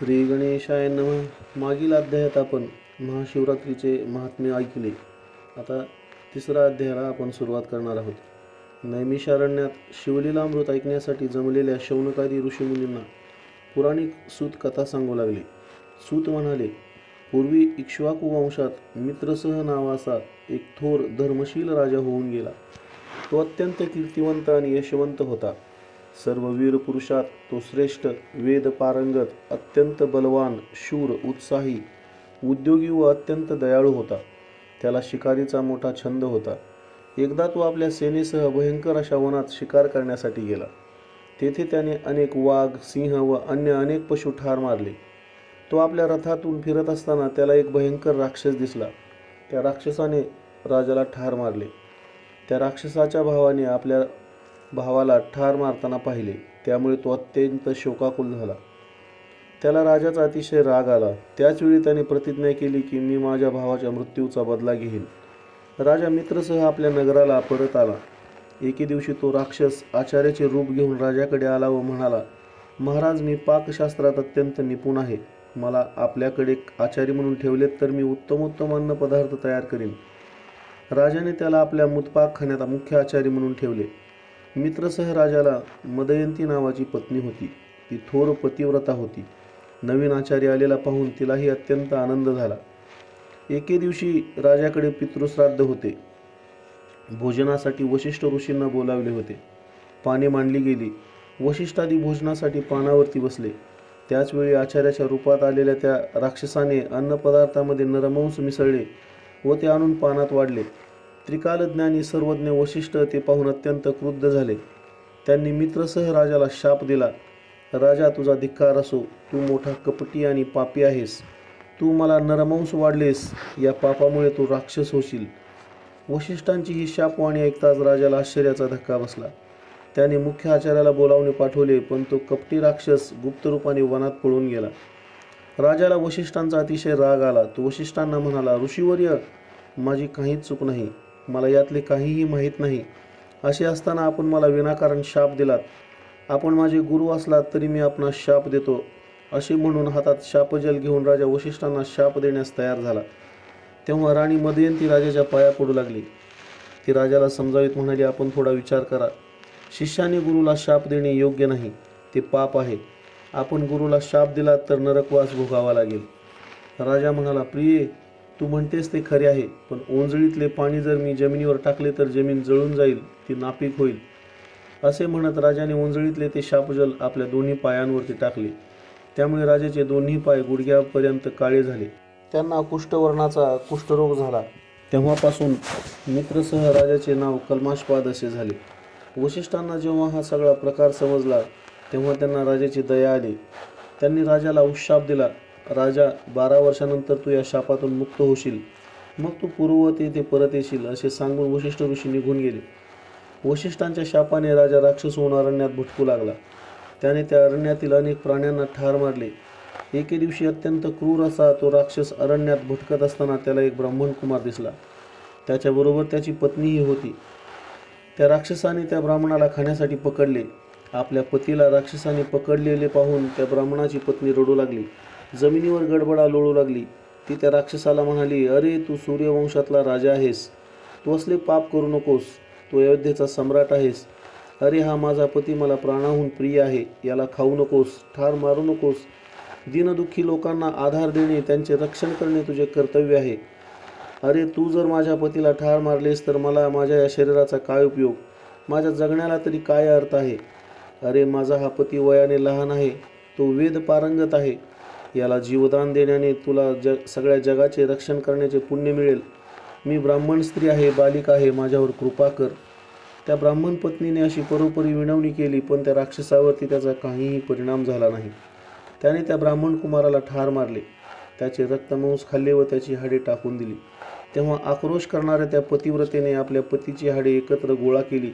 श्री गणेशाय नमः. मागील अध्यायात आपण महाशिवरात्रीचे महात्म्य ऐकले. आता तिसऱ्या अध्यायाला आपण सुरुवात करणार आहोत. नैमिषारण्यात शिवलीलामृत ऐकण्यासाठी जमलेल्या शौनकादी ऋषीमुनींना पुराणिक सूत कथा सांगू लागले. सूत म्हणाले, पूर्वी इक्ष्वाकू वंशात मित्रसह नावाचा एक थोर धर्मशील राजा होऊन गेला. तो अत्यंत कीर्तिवंत आणि यशवंत होता. सर्व वीर पुरुषात तो श्रेष्ठ, वेद पारंगत, अत्यंत बलवान, शूर, उत्साही, उद्योगी व अत्यंत दयाळू होता. त्याला शिकारीचा मोठा छंद होता. एकदा तो आपल्या सेनेसह भयंकर अशा वनात शिकार करण्यासाठी गेला. तेथे त्याने अनेक वाघ, सिंह व अन्य अनेक पशु ठार मारले. तो आपल्या रथातून फिरत असताना त्याला एक भयंकर राक्षस दिसला. त्या राक्षसाने राजाला ठार मारले. त्या राक्षसाच्या भावाने आपल्या भावाला ठार मारताना पाहिले. त्यामुळे तो अत्यंत शोकाकुल झाला. त्याला राजाचा अतिशय राग आला. त्याचवेळी त्याने प्रतिज्ञा केली की मी माझ्या भावाच्या मृत्यूचा बदला घेईन. राजा मित्रसह आपल्या नगराला परत आला. एके दिवशी तो राक्षस आचार्याचे रूप घेऊन राजाकडे आला व म्हणाला, महाराज, मी पाकशास्त्रात अत्यंत निपुण आहे. मला आपल्याकडे आचारी म्हणून ठेवलेत तर मी उत्तमोत्तम अन्न पदार्थ तयार करीन. राजाने त्याला आपल्या मुतपाकखान्यात मुख्य आचारी म्हणून ठेवले. मित्रसह राजाला मदयंती नावाची पत्नी होती. ती थोर पतिव्रता होती. नवीन आचार्य आलेला पाहून तिलाही अत्यंत आनंद झाला. एके दिवशी राजाकडे पितृश्राद्ध होते. भोजनासाठी वशिष्ठ ऋषींना बोलावले होते. पाने मांडली गेली. वशिष्ठादी भोजनासाठी पानावरती बसले. त्याचवेळी आचार्याच्या रूपात आलेल्या त्या राक्षसाने अन्नपदार्थामध्ये नरमांस मिसळले व ते आणून पानात वाढले. त्रिकालज्ञानी सर्वज्ञ वशिष्ठ ते पाहून अत्यंत क्रुद्ध झाले. त्यांनी मित्रसह राजाला शाप दिला. राजा, तुझा धिक्कार असो. तू मोठा कपटी आणि पापी आहेस. तू मला नरमांस वाढलेस. या पापामुळे तू राक्षस होशील. वशिष्ठांची ही शापवाणी ऐकताच राजाला आश्चर्याचा धक्का बसला. त्याने मुख्य आचार्याला बोलावणे पाठवले, पण तो कपटी राक्षस गुप्त रूपाने वनात पळून गेला. राजाला वशिष्ठांचा अतिशय राग आला. तो वशिष्ठांना म्हणाला, ऋषीवर्य, माझी काहीच चूक नाही. मला यातले काहीही माहीत नाही. असे असताना आपण मला विनाकारण शाप दिलात. आपण माझे गुरु असलात तरी मी आपणास शाप देतो. असे म्हणून हातात शापजल घेऊन राजा वशिष्ठांना शाप देण्यास तयार झाला. तेव्हा राणी मदयंती राजाच्या पाया पडू लागली. ती राजाला समजावीत म्हणाली, आपण थोडा विचार करा. शिष्याने गुरुला शाप देणे योग्य नाही. ते पाप आहे. आपण गुरुला शाप दिलात तर नरकवास भोगावा लागेल. राजा म्हणाला, प्रिये, तू म्हणतेस ते खरे आहे, पण ओंजळीतले पाणी जर मी जमिनीवर टाकले तर जमीन जळून जाईल, ती नापीक होईल. असे म्हणत राजाने ओंजळीतले ते शापजल आपल्या दोन्ही पायांवरती टाकले. त्यामुळे राजाचे दोन्ही पाय गुडघ्यापर्यंत काळे झाले. त्यांना कुष्ठवर्णाचा कुष्ठरोग झाला. तेव्हापासून मित्रसह राजाचे नाव कल्माशपाद असे झाले. वशिष्ठांना जेव्हा हा सगळा प्रकार समजला तेव्हा त्यांना राजाची दया आली. त्यांनी राजाला उशाप दिला, राजा, 12 वर्षानंतर तू या शापातून मुक्त होशील. मग तू पूर्ववत येथे परत येशील. असे सांगून वशिष्ठ ऋषी निघून गेले. वशिष्ठांच्या शापाने राजा राक्षस होऊन अरण्यात भटकू लागला. त्याने त्या अरण्यातील अनेक प्राण्यांना ठार मारले. एके दिवशी अत्यंत क्रूर असा तो राक्षस अरण्यात भटकत असताना त्याला एक ब्राह्मण कुमार दिसला. त्याच्याबरोबर त्याची पत्नीही होती. त्या राक्षसाने त्या ब्राह्मणाला खाण्यासाठी पकडले. आपल्या पतीला राक्षसाने पकडलेले पाहून त्या ब्राह्मणाची पत्नी रडू लागली. जमिनीवर गडबडा लोळू लागली. ती त्या राक्षसाला म्हणाली, अरे, तू सूर्यवंशातला राजा आहेस. तू असले पाप करू नकोस. तू अयोध्येचा सम्राट आहेस. अरे, हा माझा पती मला प्राणाहून प्रिय आहे. याला खाऊ नकोस, ठार मारू नकोस. दीनदुःखी लोकांना आधार देणे, त्यांचे रक्षण करणे तुझे कर्तव्य आहे. अरे, तू जर माझ्या पतीला ठार मारलेस तर मला माझ्या या शरीराचा काय उपयोग? माझ्या जगण्याला तरी काय अर्थ आहे? अरे, माझा हा पती वयाने लहान आहे. तो वेद पारंगत आहे. याला जीवदान देण्याने तुला सगळ्या जगाचे रक्षण करण्याचे पुण्य मिळेल. मी ब्राह्मण स्त्री आहे, बालिका आहे. माझ्यावर कृपा कर. त्या ब्राह्मण पत्नीने अशी परोपरी विनवणी केली, पण त्या राक्षसावरती त्याचा काहीही परिणाम झाला नाही. त्याने त्या ब्राह्मण कुमाराला ठार मारले. त्याचे रक्तमांस खाल्ले व त्याची हाडे टाकून दिली. तेव्हा आक्रोश करणाऱ्या त्या पतिव्रतेने आपल्या पतीची हाडे एकत्र गोळा केली,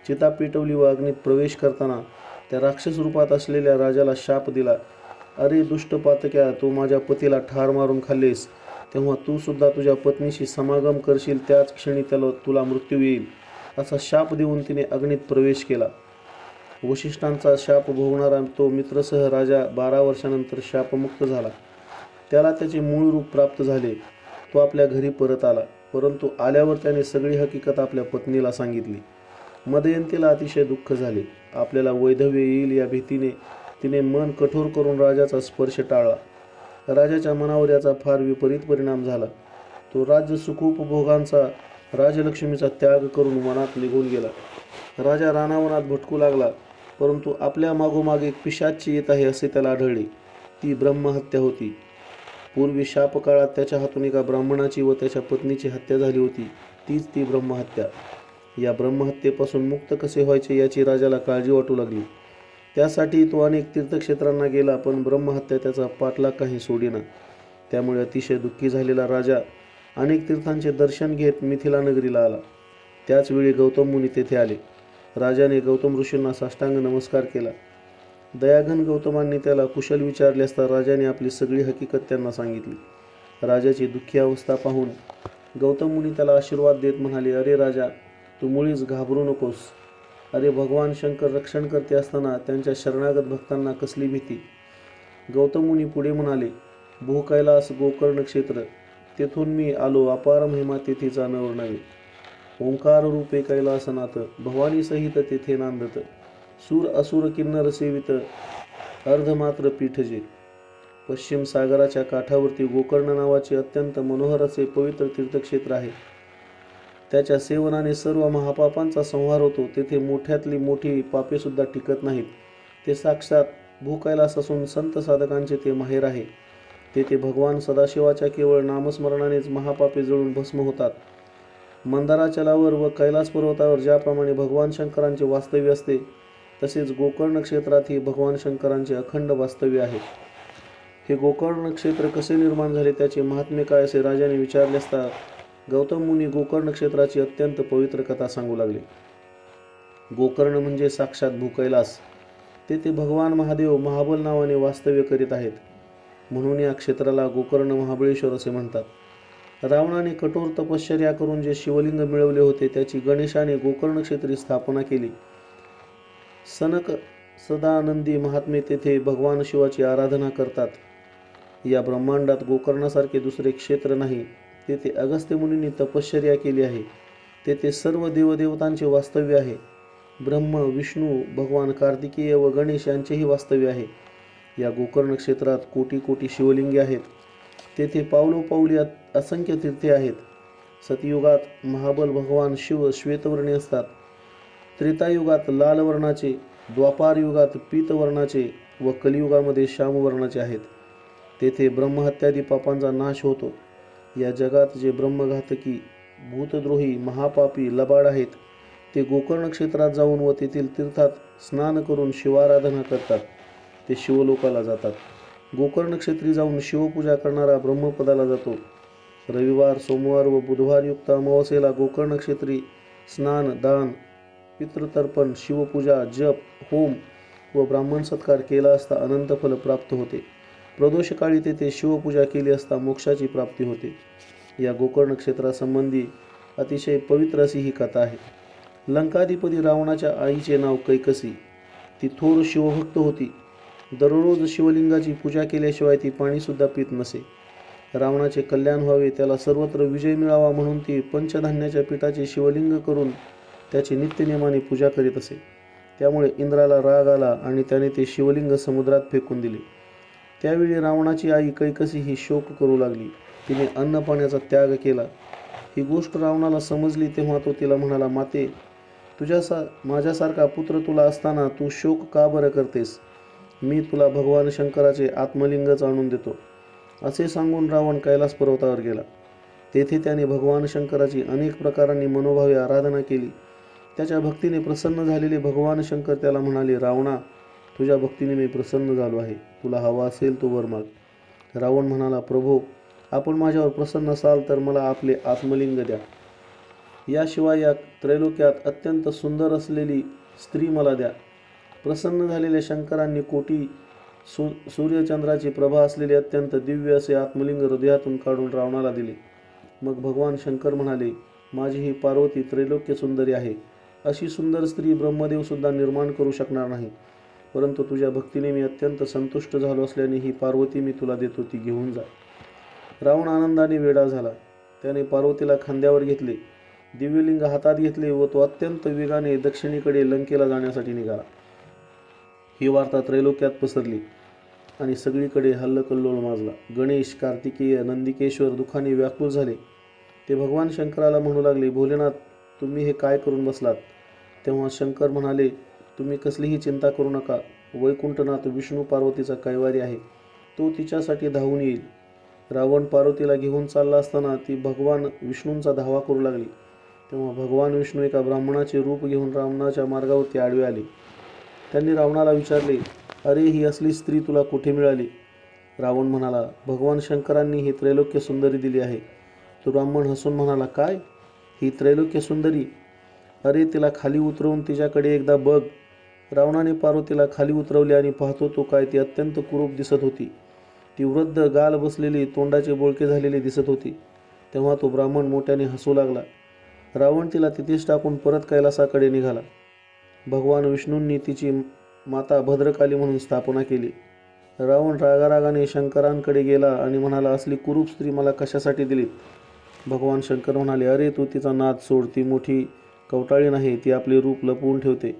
चिता पेटवली व अग्नीत प्रवेश करताना त्या राक्षस रूपात असलेल्या राजाला शाप दिला. अरे दुष्ट पातक्या, तू माझ्या पतीला ठार मारून खाल्लेस, तेव्हा तू सुद्धा तुझ्या पत्नीशी समागम करशील. त्याच क्षणी तुला मृत्यू येईल. असा शाप देऊन तिने अग्नीत प्रवेश केला. वशिष्ठांचा शाप भोगणारा तो मित्रसह राजा 12 वर्षानंतर शापमुक्त झाला. त्याला त्याचे मूळ रूप प्राप्त झाले. तो आपल्या घरी परत आला, परंतु आल्यावर त्याने सगळी हकीकत आपल्या पत्नीला सांगितली. मदयंतीला अतिशय दुःख झाले. आपल्याला वैधव्य येईल या भीतीने तिने मन कठोर करून राजाचा स्पर्श टाळला. राजाच्या मनावर याचा फार विपरीत परिणाम झाला. तो राज्य सुखोपभोगांचा, राजलक्ष्मीचा त्याग करून वनात निघून गेला. राजा रानावनात भटकू लागला, परंतु आपल्या मागोमाग एक पिशाच येत आहे असे त्याला आढळले. ती ब्रह्महत्या होती. पूर्वी शापकाळात त्याच्या हातून एका ब्राह्मणाची व त्याच्या पत्नीची हत्या झाली होती. तीच ती ब्रह्महत्या. या ब्रह्महत्येपासून मुक्त कसे व्हायचे याची राजाला काळजी वाटू लागली. त्यासाठी तो अनेक तीर्थक्षेत्रांना गेला, पण ब्रह्महत्या त्याचा पाठलाग काही सोडेना. त्यामुळे अतिशय दुःखी झालेला राजा अनेक तीर्थांचे दर्शन घेत मिथिला नगरीला आला. त्याचवेळी गौतम मुनी तेथे आले. राजाने गौतम ऋषींना साष्टांग नमस्कार केला. दयाघन गौतमांनी त्याला कुशल विचारले असता राजाने आपली सगळी हकीकत त्यांना सांगितली. राजाची दुःखी अवस्था पाहून गौतम मुनी त्याला आशीर्वाद देत म्हणाले, अरे राजा, तू मुळीच घाबरू नकोस. अरे भगवान शंकर रक्षण करते असताना त्यांच्या शरणागत भक्तांना कसली भीती. गौतम मुनी पुढे म्हणाले, भू कैलास गोकर्ण क्षेत्र, तेथून मी आलो अपार महिमा तेथीचा न वर्णावे. ओंकार रूपे कैलासनाथ, भवानी सहित तेथे नांदत. सूर असुर किन्नर सेवित, अर्धमात्र पीठजे. पश्चिम सागराच्या काठावरती गोकर्ण नावाचे अत्यंत मनोहर असे पवित्र तीर्थक्षेत्र आहे. त्याच्या सेवनाने सर्व महापापांचा संहार होतो. तेथे मोठ्यातली मोठी पापे सुद्धा टिकत नाहीत. ते साक्षात भूकैलास असून संत साधकांचे ते माहेर आहे. तेथे भगवान सदाशिवाच्या केवळ नामस्मरणानेच महापापे जळून भस्म होतात. मंदाराचलावर व कैलास पर्वतावर ज्याप्रमाणे भगवान शंकरांचे वास्तव्य असते, तसेच गोकर्ण क्षेत्रातही भगवान शंकरांचे अखंड वास्तव्य आहे. हे गोकर्ण क्षेत्र कसे निर्माण झाले, त्याचे महात्म्य काय असे राजाने विचारले असता गौतम मुनी गोकर्ण क्षेत्राची अत्यंत पवित्र कथा सांगू लागले. गोकर्ण म्हणजे साक्षात भूकैलास. तेथे भगवान महादेव महाबल नावाने वास्तव्य करीत आहेत. म्हणून या क्षेत्राला गोकर्ण महाबळेश्वर असे म्हणतात. रावणाने कठोर तपश्चर्या करून जे शिवलिंग मिळवले होते, त्याची गणेशाने गोकर्ण क्षेत्री स्थापना केली. सनक सदानंदी महात्मे तेथे भगवान शिवाची आराधना करतात. या ब्रह्मांडात गोकर्णासारखे दुसरे क्षेत्र नाही. तेथे अगस्त्य मुनींनी तपश्चर्या केली आहे. तेथे सर्व देवदेवतांचे वास्तव्य आहे. ब्रह्म, विष्णू, भगवान कार्तिकेय व गणेश यांचेही वास्तव्य आहे. या गोकर्ण क्षेत्रात कोटी कोटी शिवलिंगे आहेत. तेथे पावलोपावली असंख्य तीर्थे आहेत. सतयुगात महाबल भगवान शिव श्वेतवर्णी असतात. त्रेतायुगात लाल वर्णाचे, द्वापार युगात पीतवर्णाचे व कलियुगामध्ये श्यामवर्णाचे आहेत. तेथे ब्रह्महत्यादी पापांचा नाश होतो. या जगात जे ब्रह्मघातकी, भूतद्रोही, महापापी, लबाड आहेत, ते गोकर्ण क्षेत्रात जाऊन व तेथील तीर्थात स्नान करून शिवाराधना करतात. ते शिवलोकाला जातात. गोकर्ण क्षेत्री जाऊन शिवपूजा करणारा ब्रह्मपदाला जातो. रविवार, सोमवार व बुधवार युक्त अमावस्येला गोकर्ण क्षेत्री स्नान, दान, पितृतर्पण, शिवपूजा, जप, होम व ब्राह्मण सत्कार केला असता अनंत फल प्राप्त होते. प्रदोषकाळी तेथे शिवपूजा केली असता मोक्षाची प्राप्ती होते. या गोकर्ण क्षेत्रासंबंधी अतिशय पवित्र अशी ही कथा आहे. लंकाधिपती रावणाच्या आईचे नाव कैकसी. ती थोर शिवभक्त होती. दररोज शिवलिंगाची पूजा केल्याशिवाय ती पाणीसुद्धा पित नसे. रावणाचे कल्याण व्हावे, त्याला सर्वत्र विजय मिळावा म्हणून ती पंचधान्याच्या पिठाचे शिवलिंग करून त्याची नित्यनेमाने पूजा करीत असे. त्यामुळे इंद्राला राग आला आणि त्याने ते शिवलिंग समुद्रात फेकून दिले. त्यावेळी रावणाची आई कैकसी ही शोक करू लागली. तिने अन्न पाण्याचा त्याग केला. ही गोष्ट रावणाला समजली तेव्हा तो तिला म्हणाला, माते, माझ्यासारखा पुत्र तुला असताना तू शोक का बरं करतेस? मी तुला भगवान शंकराचे आत्मलिंगच आणून देतो. असे सांगून रावण कैलास पर्वतावर गेला. तेथे त्याने भगवान शंकराची अनेक प्रकारांनी मनोभावे आराधना केली. त्याच्या भक्तीने प्रसन्न झालेले भगवान शंकर त्याला म्हणाले, रावणा, तुझ्या भक्तीने मी प्रसन्न झालो आहे. तुला हवा असेल तो वर माग. रावण म्हणाला, प्रभो, आपण माझ्यावर प्रसन्न असाल तर मला आपले आत्मलिंग द्या. याशिवाय या त्रैलोक्यात अत्यंत सुंदर असलेली स्त्री मला द्या. प्रसन्न झालेल्या शंकरांनी कोटी सूर्यचंद्राची प्रभा असलेले अत्यंत दिव्य असे आत्मलिंग हृदयातून काढून रावणाला दिले. मग भगवान शंकर म्हणाले, माझी ही पार्वती त्रैलोक्य सुंदरी आहे. अशी सुंदर स्त्री ब्रह्मदेवसुद्धा निर्माण करू शकणार नाही. परंतु तुझ्या भक्तीने मी अत्यंत संतुष्ट झालो असल्याने ही पार्वती मी तुला देतो, ती घेऊन जा. रावण आनंदाने वेडा झाला. त्याने पार्वतीला खांद्यावर घेतले, दिव्यलिंग हातात घेतले व तो अत्यंत वेगाने दक्षिणेकडे लंकेला जाण्यासाठी निघाला. ही वार्ता त्रैलोक्यात पसरली आणि सगळीकडे हल्लकल्लोळ माजला. गणेश, कार्तिकेय, नंदिकेश्वर दुःखाने व्याकुळ झाले. ते भगवान शंकराला म्हणू लागले, भोलेनाथ, तुम्ही हे काय करून बसलात? तेव्हा शंकर म्हणाले, तुम्ही कसलीही चिंता करू नका. वैकुंठनाथ विष्णू पार्वतीचा कैवारी आहे, तो तिच्यासाठी धावून येईल. रावण पार्वतीला घेऊन चालला असताना ती भगवान विष्णूंचा धावा करू लागली. तेव्हा भगवान विष्णू एका ब्राह्मणाचे रूप घेऊन रावणाच्या मार्गावरती आडवे आले. त्यांनी रावणाला विचारले, अरे, ही असली स्त्री तुला कुठे मिळाली? रावण म्हणाला, भगवान शंकरांनी ही त्रैलोक्य सुंदरी दिली आहे. तो ब्राह्मण हसून म्हणाला, काय, ही त्रैलोक्य सुंदरी? अरे, तिला खाली उतरवून तिच्याकडे एकदा बघ. रावणाने पार्वतीला खाली उतरवले आणि पाहतो तो काय, ती अत्यंत कुरूप दिसत होती. ती वृद्ध, गाल बसलेली, तोंडाचे बोळके झालेली दिसत होती. तेव्हा तो ब्राह्मण मोठ्याने हसू लागला. रावण तिला तिथेच टाकून परत कैलासाकडे निघाला. भगवान विष्णूंनी तिची माता भद्रकाली म्हणून स्थापना केली. रावण रागारागाने शंकरांकडे गेला आणि म्हणाला, असली कुरूप स्त्री मला कशासाठी दिलीत? भगवान शंकर म्हणाले, अरे, तू तिचा नाद सोड. ती मोठी कवटाळी नाही, ती आपले रूप लपवून ठेवते.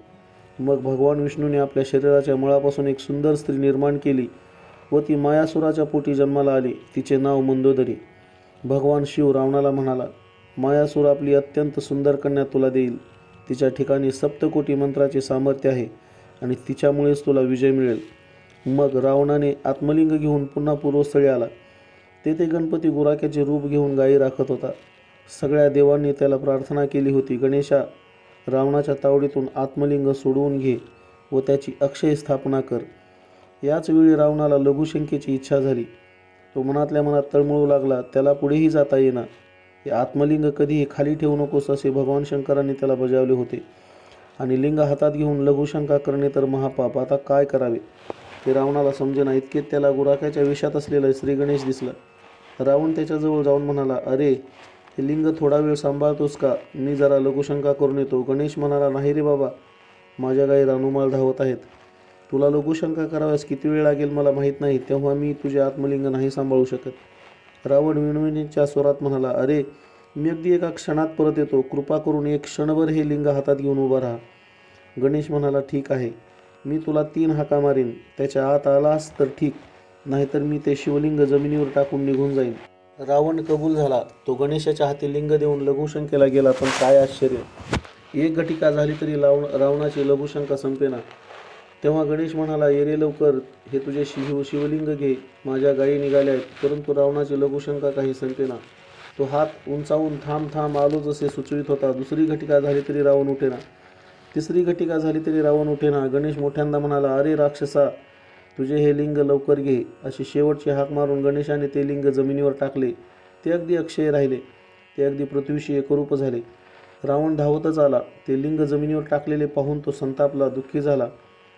मग भगवान विष्णूने आपल्या शरीराच्या मुळापासून एक सुंदर स्त्री निर्माण केली व ती मायासुराच्या पोटी जन्माला आली. तिचे नाव मंदोदरी. भगवान शिव रावणाला म्हणाला, मायासूर आपली अत्यंत सुंदर कन्या तुला देईल. तिच्या ठिकाणी सप्तकोटी मंत्राचे सामर्थ्य आहे आणि तिच्यामुळेच तुला विजय मिळेल. मग रावणाने आत्मलिंग घेऊन पुन्हा पूर्वस्थळी आला. तेथे गणपती गुराख्याचे रूप घेऊन गायी राखत होता. सगळ्या देवांनी त्याला प्रार्थना केली होती, गणेशा, रावणाच्या तावडीतून आत्मलिंग सोडवून घे व त्याची अक्षय स्थापना कर. याच वेळी रावणाला लघुशंकेची इच्छा झाली. तो मनातल्या मनात तळमळू लागला, त्याला पुढेही जाता येईना. हे आत्मलिंग कधीही खाली ठेवू नकोस असे भगवान शंकरांनी त्याला बजावले होते आणि लिंग हातात घेऊन लघुशंका करणे तर महापाप. आता काय करावे ते रावणाला समजेना. इतकेत त्याला गुराख्याच्या वेशात असलेला श्री गणेश दिसला. रावण त्याच्याजवळ जाऊन म्हणाला, अरे, हे लिंग थोडा वेळ सांभाळतोस का? मी जरा लघुशंका करून येतो. गणेश म्हणाला, नाही रे बाबा, माझ्या गाई रानुमाळ धावत आहेत. तुला लघुशंका कराव्यास किती वेळ लागेल मला माहीत नाही, तेव्हा मी तुझे आत्मलिंग नाही सांभाळू शकत. रावण विणविणीच्या स्वरात म्हणाला, अरे, मी अगदी एका क्षणात परत येतो. कृपा करून एक क्षणभर हे लिंग हातात घेऊन उभा राहा. गणेश म्हणाला, ठीक आहे, मी तुला 3 हाका मारीन. त्याच्या आत आलास तर ठीक, नाहीतर मी ते शिवलिंग जमिनीवर टाकून निघून जाईन. रावण कबूल झाला. तो गणेशाच्या हाती लिंग देऊन लघुशंकेला गेला. पण काय आश्चर्य, 1 घटिका झाली तरी रावणाची लघुशंका संपेना. तेव्हा गणेश म्हणाला, ये रे लवकर, हे तुझे शिवलिंग घे. माझ्या गायी निघाल्या आहेत. परंतु रावणाची लघुशंका काही संपेना. तो हात उंचावून थांब थांब आलोच असे सुचवित होता. 2री घटिका झाली तरी रावण उठेना. 3री घटिका झाली तरी रावण उठेना. गणेश मोठ्यांदा म्हणाला, अरे राक्षसा, तुझे हे लिंग लवकर घे. अशी शेवटची हाक मारून गणेशाने ते लिंग जमिनीवर टाकले. ते अगदी अक्षय राहिले. ते अगदी पृथ्वीशी एकरूप झाले. रावण धावतच आला. ते लिंग जमिनीवर टाकलेले पाहून तो संतापला, दुःखी झाला.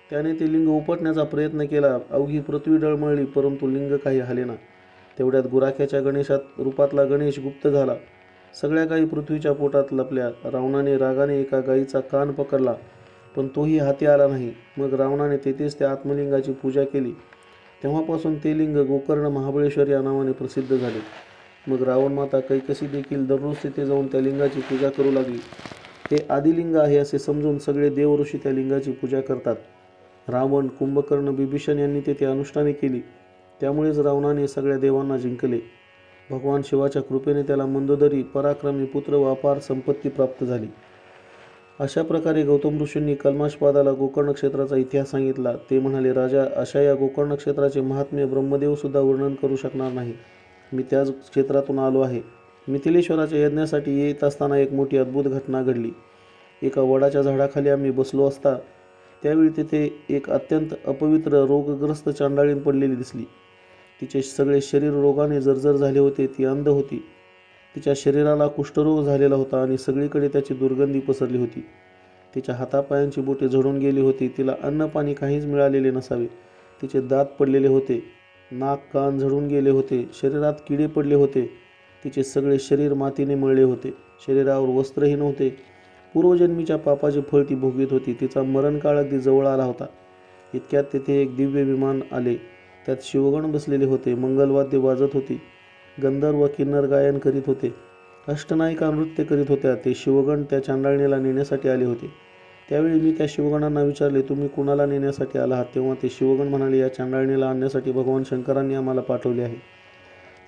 त्याने ते लिंग उपटण्याचा प्रयत्न केला. अवघी पृथ्वी डळमळली, परंतु लिंग काही हालेना. तेवढ्यात गुराख्याच्या गणेशात रूपातला गणेश गुप्त झाला. सगळ्या गायी पृथ्वीच्या पोटात लपल्या. रावणाने रागाने एका गायीचा कान पकडला, पण तोही हाती आला नाही. मग रावणाने तेथेच त्या आत्मलिंगाची पूजा केली. तेव्हापासून ते लिंग गोकर्ण महाबळेश्वर या नावाने प्रसिद्ध झाले. मग रावणमाता कैकसी देखील दररोज तिथे जाऊन त्या लिंगाची पूजा करू लागली. हे आदिलिंग आहे असे समजून सगळे देवऋषी त्या लिंगाची पूजा करतात. रावण, कुंभकर्ण, बिभीषण यांनी तेथे अनुष्ठाने केली. त्यामुळेच रावणाने सगळ्या देवांना जिंकले. भगवान शिवाच्या कृपेने त्याला मंदोदरी, पराक्रमी पुत्र व अपार संपत्ती प्राप्त झाली. अशा प्रकारे गौतम ऋषींनी कल्माशपादाला गोकर्ण क्षेत्राचा इतिहास सांगितला. ते म्हणाले, राजा, अशा या गोकर्ण क्षेत्राचे महात्म्य ब्रह्मदेवसुद्धा वर्णन करू शकणार नाही. मी त्याच क्षेत्रातून आलो आहे. मिथिलेश्वराच्या यज्ञासाठी येत असताना एक मोठी अद्भुत घटना घडली. एका वडाच्या झाडाखाली आम्ही बसलो असता त्यावेळी तिथे एक अत्यंत अपवित्र रोगग्रस्त चांडाळीण पडलेली दिसली. तिचे सगळे शरीर रोगाने जर्जर झाले होते. ती अंध होती. तिच्या शरीराला कुष्ठरोग झालेला होता आणि सगळीकडे त्याची दुर्गंधी पसरली होती. तिच्या हातापायांची बोटे झडून गेली होती. तिला अन्न पाणी काहीच मिळालेले नसावे. तिचे दात पडलेले होते. नाक कान झडून गेले होते. शरीरात किडे पडले होते. तिचे सगळे शरीर मातीने मळले होते. शरीरावर वस्त्रही नव्हते. पूर्वजन्मीच्या पापाचे फळ ती भोगीत होती. तिचा मरणकाळ अगदी जवळ आला होता. इतक्यात तेथे एक दिव्य विमान आले. त्यात शिवगण बसलेले होते. मंगलवाद्य वाजत होती. गंधर्व किन्नर गायन करीत होते. अष्टनायिका नृत्य करीत होत्या. ते शिवगण त्या चांडाळणीला नेण्यासाठी आले होते. त्यावेळी मी त्या शिवगणांना विचारले, तुम्ही कुणाला नेण्यासाठी आला आहात? तेव्हा ते शिवगण म्हणाले, या चांडाळणीला आणण्यासाठी भगवान शंकरांनी आम्हाला पाठवले आहे.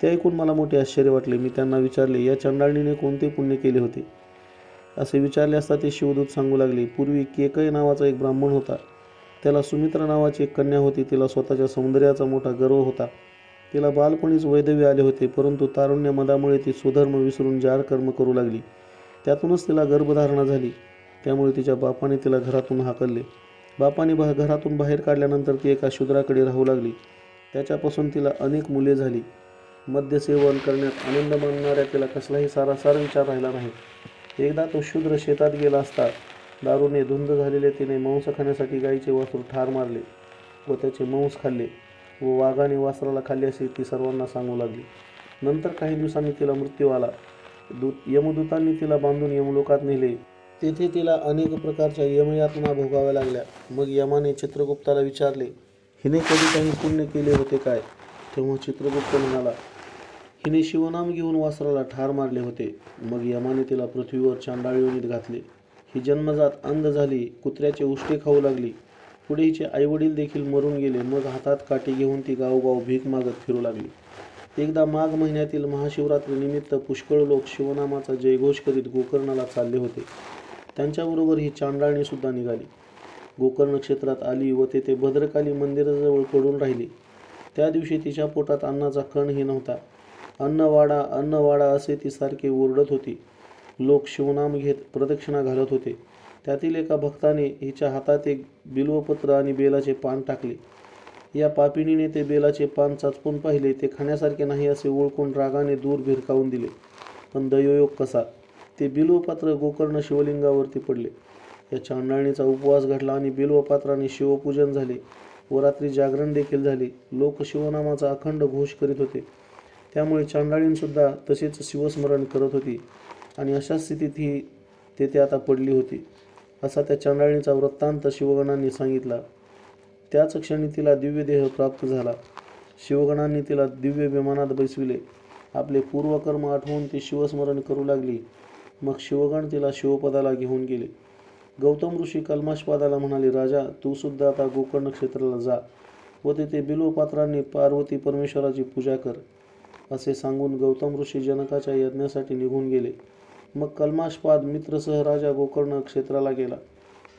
ते ऐकून मला मोठे आश्चर्य वाटले. मी त्यांना विचारले, या चांडाळणीने कोणते पुण्य केले होते? असे विचारले असता ते शिवदूत सांगू लागले, पूर्वी केकय नावाचा एक ब्राह्मण होता. त्याला सुमित्रा नावाची एक कन्या होती. तिला स्वतःच्या सौंदर्याचा मोठा गर्व होता. तिला बालपणीच वैधव्य आले होते, परंतु तारुण्य मदामुळे ती स्वधर्म विसरून जार कर्म करू लागली. त्यातूनच तिला गर्भधारणा झाली. त्यामुळे तिच्या बापाने तिला घरातून हाकलले. बापाने घरातून बाहेर काढल्यानंतर ती एका शूद्राकडे राहू लागली. त्याच्यापासून तिला अनेक मुले झाली. मद्यसेवन करण्यात आनंद मानणाऱ्या तिला कसलाही सारासार विचार राहिला नाही. एकदा तो शूद्र शेतात गेला असता दारूने धुंद झालेले तिने मांस खाण्यासाठी गायीचे वासरू ठार मारले व त्याचे मांस खाल्ले व वाघाने वासराला खाल्ले असे ती सर्वांना सांगू लागली. नंतर काही दिवसांनी तिला मृत्यू आला. यमदूतांनी तिला बांधून यमलोकात नेले. तेथे तिला अनेक प्रकारच्या यमयातना भोगाव्या लागल्या. मग यमाने चित्रगुप्ताला विचारले, हिने कधी काही पुण्य केले होते काय? तेव्हा चित्रगुप्त म्हणाला, हिने शिवनाम घेऊन वासराला ठार मारले होते. मग यमाने तिला पृथ्वीवर चांडाळ योनीत घातले. ही जन्मजात अंध झाली. कुत्र्याचे उष्टे खाऊ लागली. पुढे हिचे आईवडील देखील मरून गेले. मग हातात काठी घेऊन ती गावोगाव भीक मागत फिरू लागली. एकदा माघ महिन्यातील महाशिवरात्रीनिमित्त पुष्कळ लोक शिवनामाचा जयघोष करीत गोकर्णाला चालले होते. त्यांच्याबरोबर ही चांडाळणी सुद्धा निघाली. गोकर्ण क्षेत्रात आली व तेथे भद्रकाली मंदिराजवळ पडून राहिली. त्या दिवशी तिच्या पोटात अन्नाचा कणही नव्हता. अन्नवाडा अन्नवाडा असे ती सारखे ओरडत होती. लोक शिवनाम घेत प्रदक्षिणा घालत होते. त्यातील एका भक्ताने हिच्या हातात एक बिल्वपत्र आणि बेलाचे पान टाकले. या पापिणीने ते बेलाचे पान चाचपून पाहिले. ते खाण्यासारखे नाही असे ओळखून रागाने दूर भिरकावून दिले. पण दयोयोग कसा, ते बिल्वपत्र गोकर्ण शिवलिंगावरती पडले. या चांडाळणीचा उपवास घडला आणि बिल्वपत्राने शिवपूजन झाले व रात्री जागरण देखील झाले. लोक शिवनामाचा अखंड घोष करीत होते. त्यामुळे चांडाळींसुद्धा तसेच शिवस्मरण करत होती आणि अशा स्थितीत ही तेथे आता पडली होती, असा त्या चांडाळणीचा वृत्तांत शिवगणांनी सांगितला. त्याच क्षणी तिला दिव्य देह प्राप्त झाला. शिवगणांनी तिला दिव्य विमानात बसविले. आपले पूर्वकर्म आठवून ती शिवस्मरण करू लागली. मग शिवगण तिला शिवपदाला घेऊन गेले. गौतम ऋषी कल्माशपादाला म्हणाले, राजा, तू सुद्धा आता गोकर्ण क्षेत्राला जा व तेथे बिल्वपात्रांनी पार्वती परमेश्वराची पूजा कर. असे सांगून गौतम ऋषी जनकाच्या यज्ञासाठी निघून गेले. मग कल्माशपाद मित्रसह राजा गोकर्ण क्षेत्राला गेला.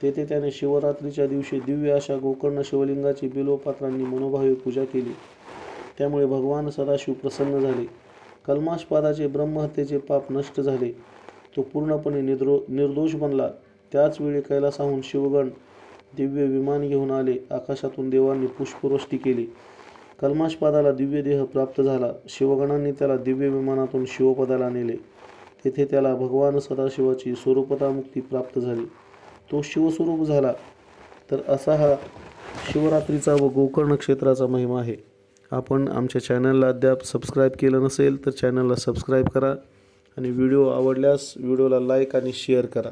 तेथे त्याने शिवरात्रीच्या दिवशी दिव्य अशा गोकर्ण शिवलिंगाची बिल्वपात्रांनी मनोभावे पूजा केली. त्यामुळे भगवान सदाशिव प्रसन्न झाले. कल्माशपादाचे ब्रह्महत्येचे पाप नष्ट झाले. तो पूर्णपणे निर्दोष बनला. त्याच वेळी कैलासाहून शिवगण दिव्य विमान घेऊन आले. आकाशातून देवांनी पुष्पवृष्टी केली. कल्माशपादाला दिव्य देह प्राप्त झाला. शिवगणांनी त्याला दिव्य विमानातून शिवपदाला नेले. तेथे त्याला भगवान सदाशिवाची स्वरूपतामुक्ती प्राप्त झाली. तो शिवस्वरूप झाला. तर असा हा शिवरात्रीचा व गोकर्ण क्षेत्राचा महिमा आहे. आपण आमच्या चॅनलला अद्याप सबस्क्राईब केलं नसेल तर चॅनलला सबस्क्राईब करा आणि व्हिडिओ आवडल्यास व्हिडिओला लाईक आणि शेअर करा.